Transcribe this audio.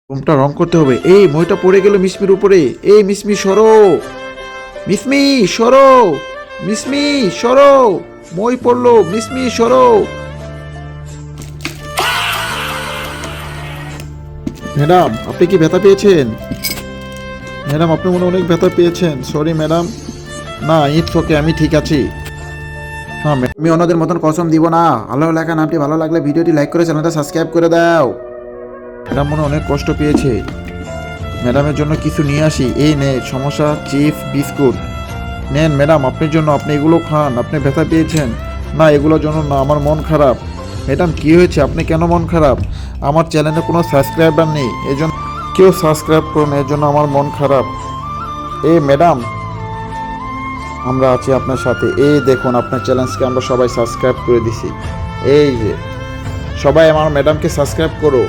রুমটা রং করতে হবে। এই মইটা পড়ে গেল মিসমির উপরে। এই মিসমি সরো, মিসমি সরো, মিসমি সরো, মই পড়লো, মিসমি সরো। ম্যাডাম আপনি কি ব্যথা পেয়েছেন? ম্যাডাম আপনি মনে হয় অনেক ব্যথা পেয়েছেন। Sorry madam. না ইটস ওকে, আমি ঠিক আছি। হ্যাঁ আমি অন্যদের মতন কসম দিব না। আল্লাহ লেখা নামটি ভালো লাগলে ভিডিওটি লাইক করে চ্যানেলটা সাবস্ক্রাইব করে দাও। ম্যাডাম মনে হয় অনেক কষ্ট পেয়েছে। ম্যাডামের জন্য কিছু নিয়ে আসি। এই নে সমস্যা, চিপস, বিস্কুট নেন ম্যাডাম আপনার জন্য। আপনি এগুলো খান। আপনি ব্যথা পেয়েছেন? না এগুলোর জন্য না, আমার মন খারাপ। ম্যাডাম কী হয়েছে? আপনি কেন মন খারাপ? আমার চ্যানেলে কোনো সাবস্ক্রাইবার নেই, এই জন্য কেউ সাবস্ক্রাইব করুন, এর জন্য আমার মন খারাপ। এই ম্যাডাম আমরা আছি আপনার সাথে। এই দেখুন আপনার চ্যানেলকে আমরা সবাই সাবস্ক্রাইব করে দিছি। এই যে সবাই আমার ম্যাডামকে সাবস্ক্রাইব করো।